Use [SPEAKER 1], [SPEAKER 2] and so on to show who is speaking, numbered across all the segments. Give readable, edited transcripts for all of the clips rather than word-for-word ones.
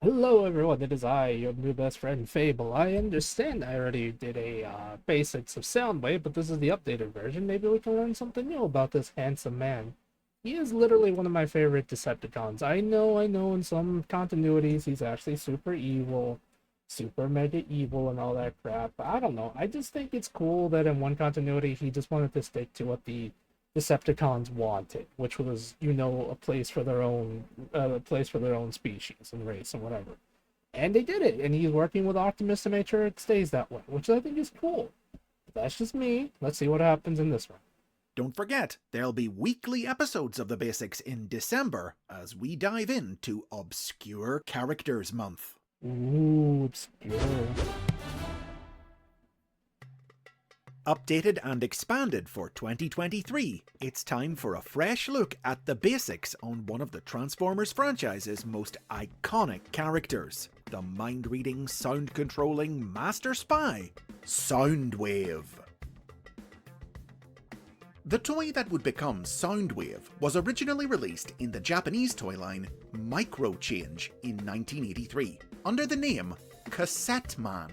[SPEAKER 1] Hello everyone, it is I, your new best friend Fable. I understand I already did a basics of Soundwave, but this is the updated version. Maybe we can learn something new about this handsome man. He is literally one of my favorite Decepticons. I know, in some continuities he's actually super evil, super mega evil and all that crap. But I don't know. I just think it's cool that in one continuity he just wanted to stick to what the Decepticons wanted, which was, a place for their own species and race and whatever. And they did it, and he's working with Optimus to make sure it stays that way, which I think is cool. That's just me. Let's see what happens in this one.
[SPEAKER 2] Don't forget, there'll be weekly episodes of the basics in December as we dive into Obscure Characters Month.
[SPEAKER 1] Ooh, obscure.
[SPEAKER 2] Updated and expanded for 2023, it's time for a fresh look at the basics on one of the Transformers franchise's most iconic characters, the mind-reading, sound-controlling master spy, Soundwave. The toy that would become Soundwave was originally released in the Japanese toy line Microchange in 1983 under the name Cassette Man.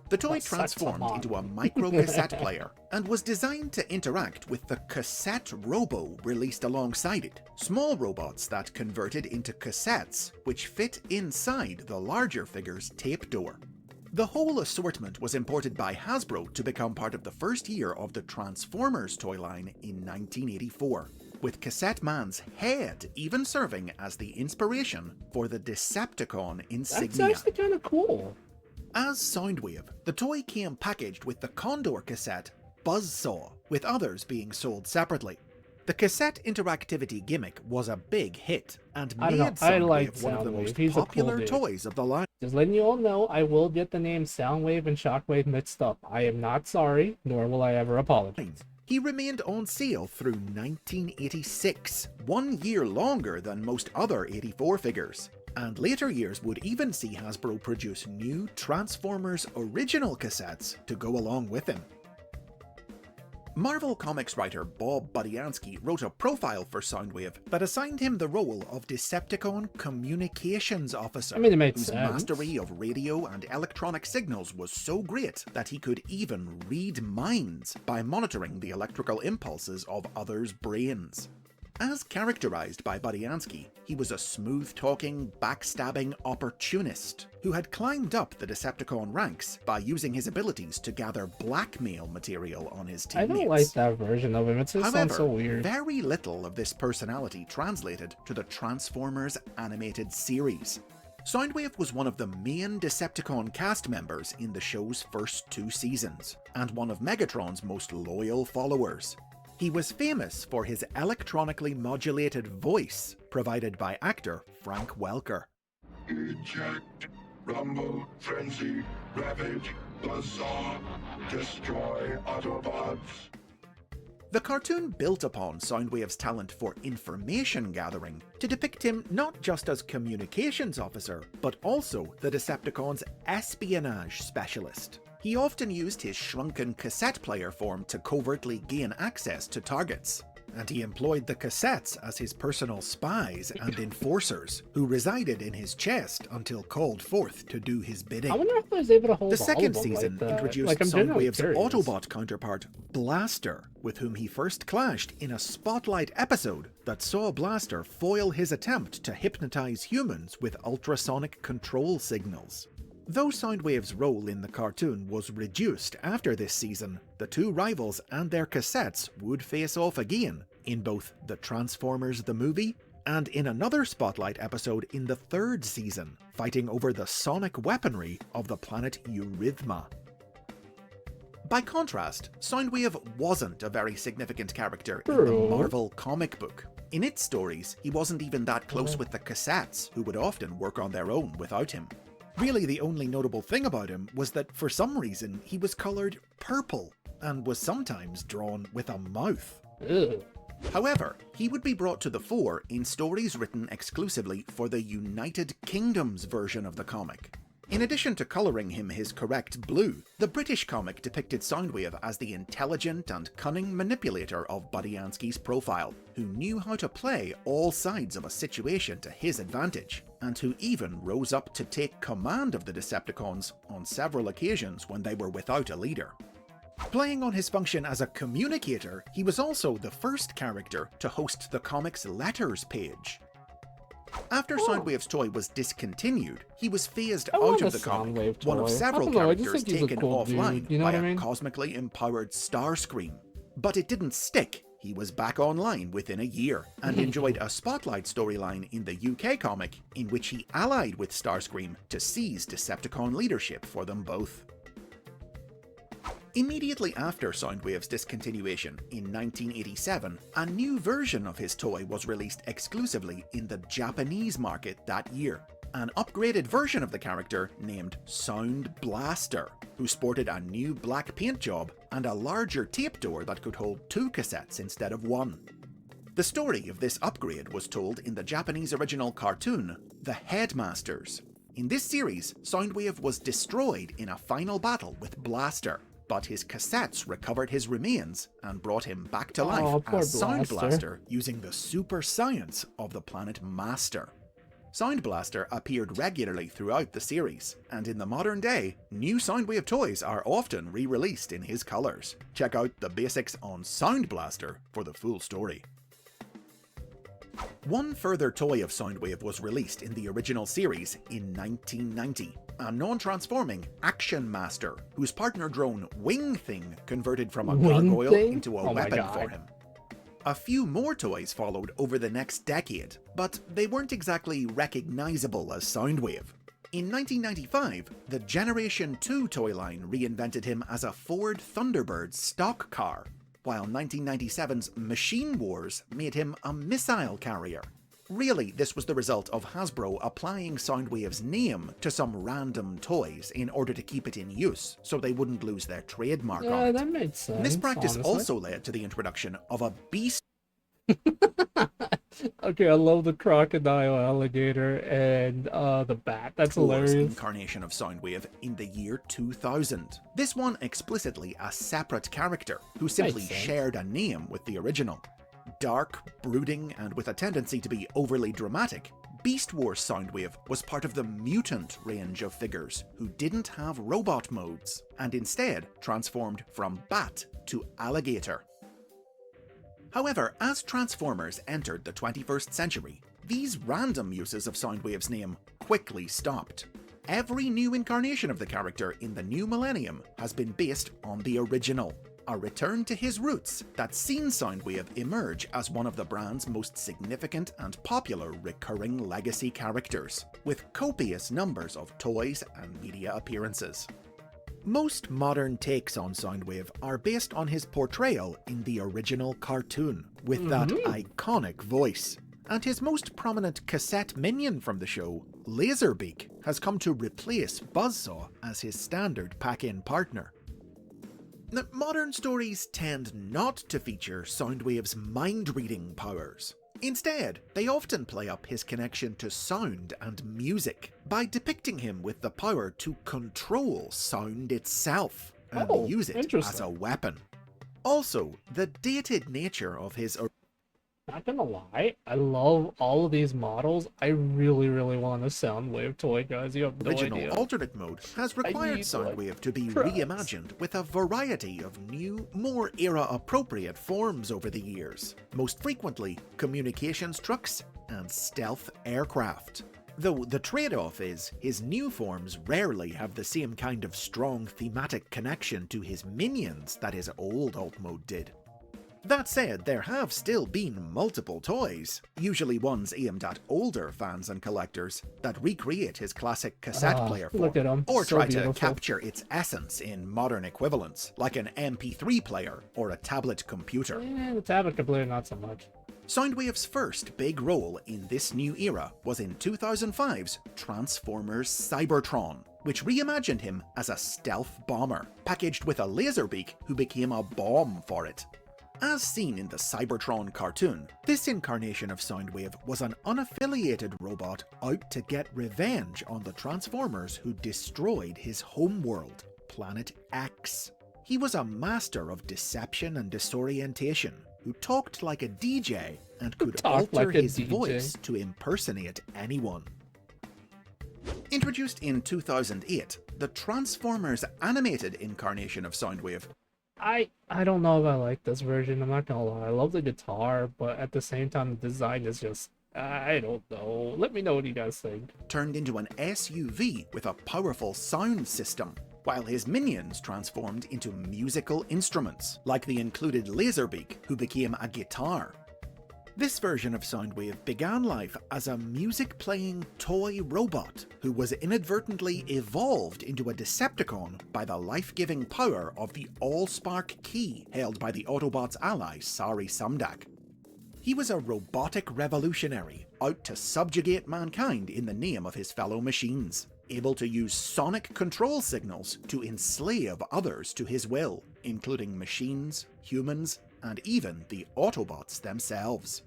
[SPEAKER 2] The toy transformed into a micro-cassette player and was designed to interact with the cassette robo released alongside it, small robots that converted into cassettes which fit inside the larger figure's tape door. The whole assortment was imported by Hasbro to become part of the first year of the Transformers toy line in 1984, with Cassette Man's head even serving as the inspiration for the Decepticon insignia.
[SPEAKER 1] That's actually kind of cool.
[SPEAKER 2] As Soundwave, the toy came packaged with the Condor cassette Buzzsaw, with others being sold separately. The cassette interactivity gimmick was a big hit and made Soundwave one of the most popular toys of the line.
[SPEAKER 1] Just letting you all know, I will get the name Soundwave and Shockwave mixed up. I am not sorry, nor will I ever apologize.
[SPEAKER 2] He remained on sale through 1986, 1 year longer than most other 84 figures. And later years would even see Hasbro produce new Transformers original cassettes to go along with him. Marvel Comics writer Bob Budiansky wrote a profile for Soundwave that assigned him the role of Decepticon Communications Officer, whose mastery of radio and electronic signals was so great that he could even read minds by monitoring the electrical impulses of others' brains. As characterized by Budiansky, he was a smooth-talking, backstabbing opportunist who had climbed up the Decepticon ranks by using his abilities to gather blackmail material on his teammates.
[SPEAKER 1] I don't like that version of him. It just sounds so weird.
[SPEAKER 2] Very little of this personality translated to the Transformers animated series. Soundwave was one of the main Decepticon cast members in the show's first 2 seasons, and one of Megatron's most loyal followers. He was famous for his electronically modulated voice, provided by actor Frank Welker.
[SPEAKER 3] Eject, rumble, frenzy, ravage, buzzsaw, destroy Autobots.
[SPEAKER 2] The cartoon built upon Soundwave's talent for information gathering to depict him not just as communications officer, but also the Decepticons' espionage specialist. He often used his shrunken cassette player form to covertly gain access to targets, and he employed the cassettes as his personal spies and enforcers, who resided in his chest until called forth to do his bidding.
[SPEAKER 1] I wonder if I was able to hold
[SPEAKER 2] the second
[SPEAKER 1] all of them
[SPEAKER 2] season
[SPEAKER 1] like
[SPEAKER 2] introduced Soundwave's Autobot counterpart, Blaster, with whom he first clashed in a spotlight episode that saw Blaster foil his attempt to hypnotize humans with ultrasonic control signals. Though Soundwave's role in the cartoon was reduced after this season, the 2 rivals and their cassettes would face off again in both the Transformers the movie and in another spotlight episode in the 3rd season, fighting over the sonic weaponry of the planet Eurythma. By contrast, Soundwave wasn't a very significant character in the Marvel comic book. In its stories, he wasn't even that close with the cassettes, who would often work on their own without him. Really, the only notable thing about him was that for some reason he was coloured purple and was sometimes drawn with a mouth.
[SPEAKER 1] Ugh.
[SPEAKER 2] However, he would be brought to the fore in stories written exclusively for the United Kingdom's version of the comic. In addition to colouring him his correct blue, the British comic depicted Soundwave as the intelligent and cunning manipulator of Budiansky's profile, who knew how to play all sides of a situation to his advantage, and who even rose up to take command of the Decepticons on several occasions when they were without a leader. Playing on his function as a communicator, he was also the first character to host the comic's letters page. After Soundwave's toy was discontinued, he was phased out of the comic, one of several characters taken offline by a cosmically empowered Starscream. But it didn't stick. He was back online within a year, and enjoyed a Spotlight storyline in the UK comic in which he allied with Starscream to seize Decepticon leadership for them both. Immediately after Soundwave's discontinuation in 1987, a new version of his toy was released exclusively in the Japanese market that year. An upgraded version of the character named Sound Blaster, who sported a new black paint job and a larger tape door that could hold 2 cassettes instead of 1. The story of this upgrade was told in the Japanese original cartoon, The Headmasters. In this series, Soundwave was destroyed in a final battle with Blaster, but his cassettes recovered his remains and brought him back to life as Sound Blaster using the super science of the planet Master. Sound Blaster appeared regularly throughout the series, and in the modern day, new Soundwave toys are often re-released in his colours. Check out the basics on Sound Blaster for the full story. One further toy of Soundwave was released in the original series in 1990, a non-transforming Action Master, whose partner drone Wing Thing converted from a gargoyle into a weapon for him. A few more toys followed over the next decade, but they weren't exactly recognisable as Soundwave. In 1995, the Generation 2 toy line reinvented him as a Ford Thunderbird stock car, while 1997's Machine Wars made him a missile carrier. Really, this was the result of Hasbro applying Soundwave's name to some random toys in order to keep it in use, so they wouldn't lose their trademark on it.
[SPEAKER 1] Yeah, that makes sense.
[SPEAKER 2] This practice also led to the introduction of a beast.
[SPEAKER 1] Okay, I love the crocodile, alligator, and the bat. That's hilarious.
[SPEAKER 2] Incarnation of Soundwave in the year 2000. This one explicitly a separate character who simply shared a name with the original. Dark, brooding, and with a tendency to be overly dramatic, Beast Wars Soundwave was part of the mutant range of figures who didn't have robot modes, and instead transformed from bat to alligator. However, as Transformers entered the 21st century, these random uses of Soundwave's name quickly stopped. Every new incarnation of the character in the new millennium has been based on the original, a return to his roots that's seen Soundwave emerge as one of the brand's most significant and popular recurring legacy characters, with copious numbers of toys and media appearances. Most modern takes on Soundwave are based on his portrayal in the original cartoon, with that iconic voice. And his most prominent cassette minion from the show, Laserbeak, has come to replace Buzzsaw as his standard pack-in partner. Modern stories tend not to feature Soundwave's mind-reading powers. Instead, they often play up his connection to sound and music by depicting him with the power to control sound itself and use it as a weapon. Also, the dated nature of his...
[SPEAKER 1] Not gonna lie, I love all of these models. I really, really want a Soundwave toy, guys. You have no idea.
[SPEAKER 2] Original alternate mode has required Soundwave to be reimagined with a variety of new, more era-appropriate forms over the years. Most frequently, communications trucks and stealth aircraft. Though the trade-off is, his new forms rarely have the same kind of strong thematic connection to his minions that his old alt mode did. That said, there have still been multiple toys, usually ones aimed at older fans and collectors, that recreate his classic cassette player form, or try to capture its essence in modern equivalents, like an MP3 player or a tablet computer.
[SPEAKER 1] The tablet computer, not so much.
[SPEAKER 2] Soundwave's first big role in this new era was in 2005's Transformers Cybertron, which reimagined him as a stealth bomber, packaged with a laser beak who became a bomb for it. As seen in the Cybertron cartoon, this incarnation of Soundwave was an unaffiliated robot out to get revenge on the Transformers who destroyed his homeworld, Planet X. He was a master of deception and disorientation, who talked like a DJ and could alter his voice to impersonate anyone. Introduced in 2008, the Transformers animated incarnation of Soundwave.
[SPEAKER 1] I don't know if I like this version, I'm not gonna lie. I love the guitar, but at the same time the design is just, I don't know. Let me know what you guys think.
[SPEAKER 2] Turned into an SUV with a powerful sound system, while his minions transformed into musical instruments, like the included Laserbeak, who became a guitar. This version of Soundwave began life as a music-playing toy robot who was inadvertently evolved into a Decepticon by the life-giving power of the Allspark key held by the Autobots' ally Sari Samdak. He was a robotic revolutionary out to subjugate mankind in the name of his fellow machines, able to use sonic control signals to enslave others to his will, including machines, humans, and even the Autobots themselves.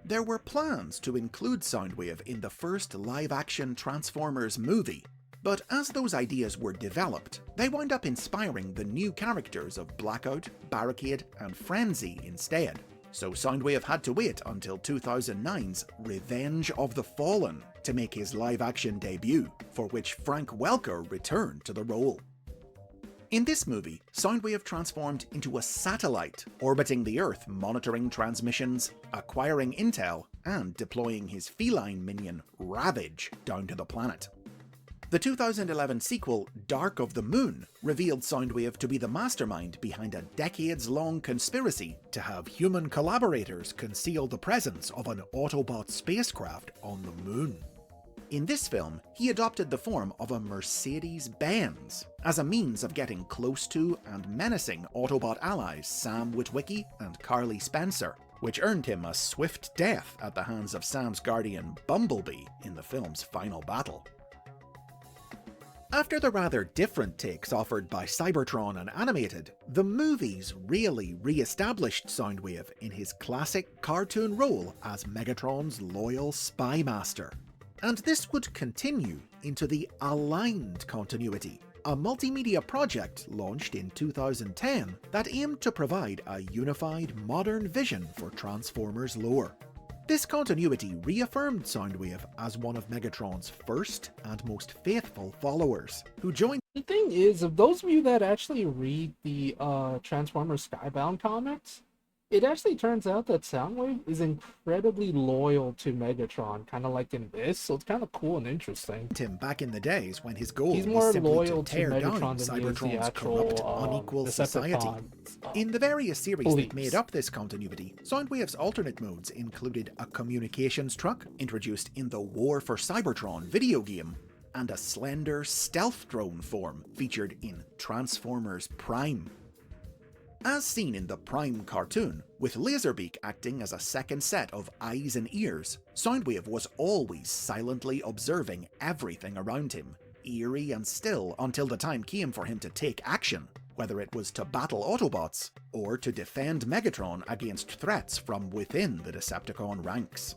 [SPEAKER 2] There were plans to include Soundwave in the first live-action Transformers movie, but as those ideas were developed, they wound up inspiring the new characters of Blackout, Barricade, and Frenzy instead. So Soundwave had to wait until 2009's Revenge of the Fallen to make his live-action debut, for which Frank Welker returned to the role. In this movie, Soundwave transformed into a satellite, orbiting the Earth, monitoring transmissions, acquiring intel, and deploying his feline minion, Ravage, down to the planet. The 2011 sequel, Dark of the Moon, revealed Soundwave to be the mastermind behind a decades-long conspiracy to have human collaborators conceal the presence of an Autobot spacecraft on the Moon. In this film, he adopted the form of a Mercedes-Benz as a means of getting close to and menacing Autobot allies Sam Witwicky and Carly Spencer, which earned him a swift death at the hands of Sam's guardian Bumblebee in the film's final battle. After the rather different takes offered by Cybertron and Animated, the movies really re-established Soundwave in his classic cartoon role as Megatron's loyal spy master. And this would continue into the Aligned continuity, a multimedia project launched in 2010 that aimed to provide a unified modern vision for Transformers lore. This continuity reaffirmed Soundwave as one of Megatron's first and most faithful followers, who joined.
[SPEAKER 1] The thing is, of those of you that actually read the Transformers Skybound comics, it actually turns out that Soundwave is incredibly loyal to Megatron, kind of like in this, so it's kind of cool and interesting.
[SPEAKER 2] Him back in the days when his goal
[SPEAKER 1] He's
[SPEAKER 2] was
[SPEAKER 1] more
[SPEAKER 2] simply
[SPEAKER 1] loyal
[SPEAKER 2] to tear
[SPEAKER 1] to
[SPEAKER 2] down
[SPEAKER 1] Megatron than he is the
[SPEAKER 2] Cybertron's
[SPEAKER 1] actual
[SPEAKER 2] corrupt, unequal society. In the various series that made up this continuity, Soundwave's alternate modes included a communications truck, introduced in the War for Cybertron video game, and a slender stealth drone form featured in Transformers Prime. As seen in the Prime cartoon, with Laserbeak acting as a second set of eyes and ears, Soundwave was always silently observing everything around him, eerie and still until the time came for him to take action, whether it was to battle Autobots or to defend Megatron against threats from within the Decepticon ranks.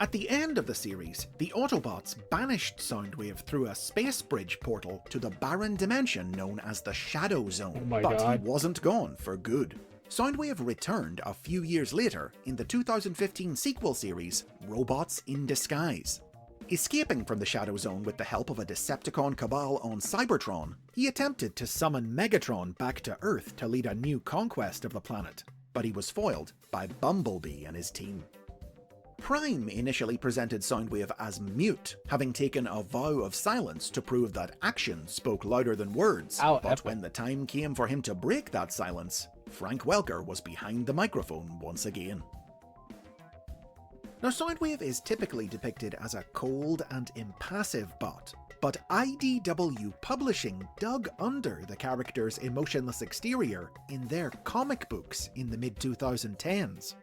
[SPEAKER 2] At the end of the series, the Autobots banished Soundwave through a space bridge portal to the barren dimension known as the Shadow Zone, he wasn't gone for good. Soundwave returned a few years later in the 2015 sequel series, Robots in Disguise. Escaping from the Shadow Zone with the help of a Decepticon cabal on Cybertron, he attempted to summon Megatron back to Earth to lead a new conquest of the planet, but he was foiled by Bumblebee and his team. Prime initially presented Soundwave as mute, having taken a vow of silence to prove that action spoke louder than words, but when the time came for him to break that silence, Frank Welker was behind the microphone once again. Now, Soundwave is typically depicted as a cold and impassive bot, but IDW Publishing dug under the character's emotionless exterior in their comic books in the mid-2010s.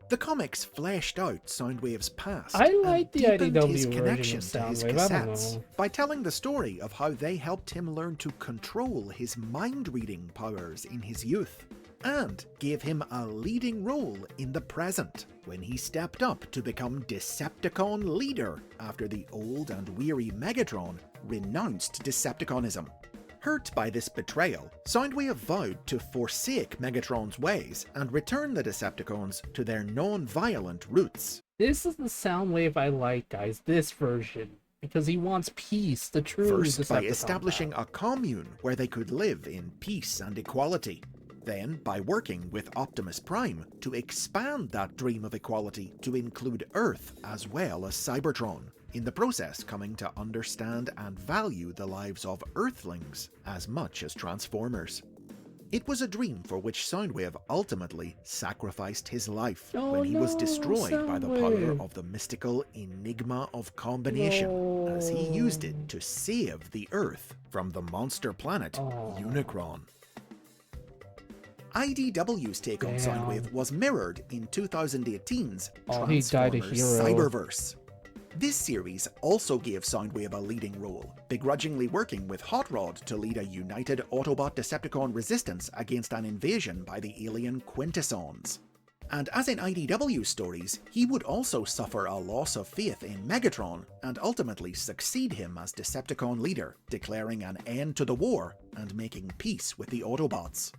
[SPEAKER 2] The comics fleshed out Soundwave's past
[SPEAKER 1] I like the
[SPEAKER 2] and deepened his
[SPEAKER 1] IDW
[SPEAKER 2] connection
[SPEAKER 1] version of
[SPEAKER 2] to his
[SPEAKER 1] Soundwave, I don't
[SPEAKER 2] cassettes
[SPEAKER 1] know.
[SPEAKER 2] by telling the story of how they helped him learn to control his mind-reading powers in his youth, and gave him a leading role in the present, when he stepped up to become Decepticon leader after the old and weary Megatron renounced Decepticonism. Hurt by this betrayal, Soundwave vowed to forsake Megatron's ways and return the Decepticons to their non-violent roots.
[SPEAKER 1] This is the Soundwave I like, guys, this version. Because he wants peace, the true
[SPEAKER 2] First, by
[SPEAKER 1] Decepticon
[SPEAKER 2] establishing
[SPEAKER 1] power.
[SPEAKER 2] a commune where they could live in peace and equality. Then, by working with Optimus Prime to expand that dream of equality to include Earth as well as Cybertron, in the process coming to understand and value the lives of Earthlings as much as Transformers. It was a dream for which Soundwave ultimately sacrificed his life when he was destroyed by the power
[SPEAKER 1] Soundwave.
[SPEAKER 2] of the mystical Enigma of Combination, as he used it to save the Earth from the monster planet Unicron. IDW's take on Soundwave was mirrored in 2018's
[SPEAKER 1] he died a
[SPEAKER 2] Transformers
[SPEAKER 1] hero.
[SPEAKER 2] Cyberverse. This series also gave Soundwave a leading role, begrudgingly working with Hot Rod to lead a united Autobot-Decepticon resistance against an invasion by the alien Quintessons. And as in IDW stories, he would also suffer a loss of faith in Megatron and ultimately succeed him as Decepticon leader, declaring an end to the war and making peace with the Autobots.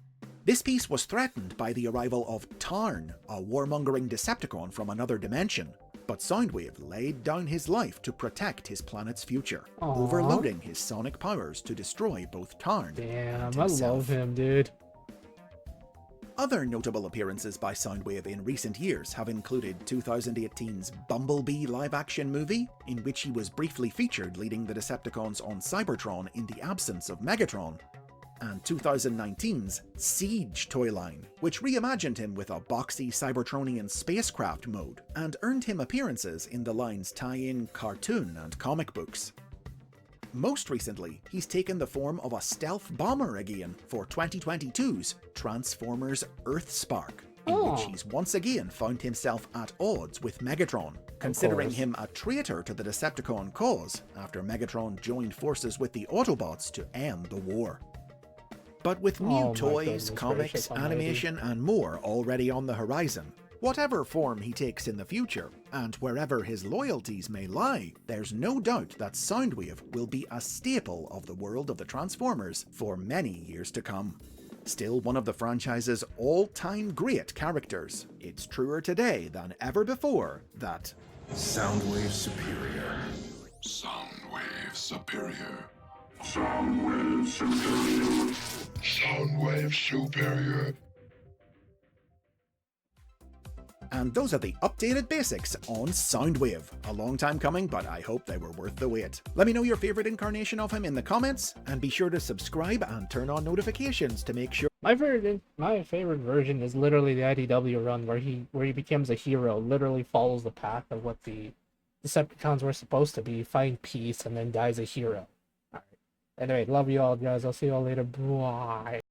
[SPEAKER 2] This peace was threatened by the arrival of Tarn, a warmongering Decepticon from another dimension, but Soundwave laid down his life to protect his planet's future, overloading his sonic powers to destroy both Tarn
[SPEAKER 1] Damn,
[SPEAKER 2] and
[SPEAKER 1] I
[SPEAKER 2] himself.
[SPEAKER 1] love him, dude.
[SPEAKER 2] Other notable appearances by Soundwave in recent years have included 2018's Bumblebee live-action movie, in which he was briefly featured leading the Decepticons on Cybertron in the absence of Megatron, and 2019's Siege toy line, which reimagined him with a boxy Cybertronian spacecraft mode, and earned him appearances in the line's tie-in cartoon and comic books. Most recently, he's taken the form of a stealth bomber again for 2022's Transformers Earthspark, in which he's once again found himself at odds with Megatron, considering him a traitor to the Decepticon cause after Megatron joined forces with the Autobots to end the war. But with new toys, comics, animation, and more already on the horizon, whatever form he takes in the future, and wherever his loyalties may lie, there's no doubt that Soundwave will be a staple of the world of the Transformers for many years to come. Still one of the franchise's all-time great characters, it's truer today than ever before that
[SPEAKER 3] Soundwave superior. Soundwave superior. Soundwave superior. Soundwave superior.
[SPEAKER 2] And those are the updated basics on Soundwave. A long time coming, but I hope they were worth the wait. Let me know your favorite incarnation of him in the comments, and be sure to subscribe and turn on notifications to make sure.
[SPEAKER 1] My favorite version is literally the IDW run where he becomes a hero, literally follows the path of what the Decepticons were supposed to be, find peace, and then dies a hero. Alright. Anyway, love you all, guys. I'll see you all later. Bye.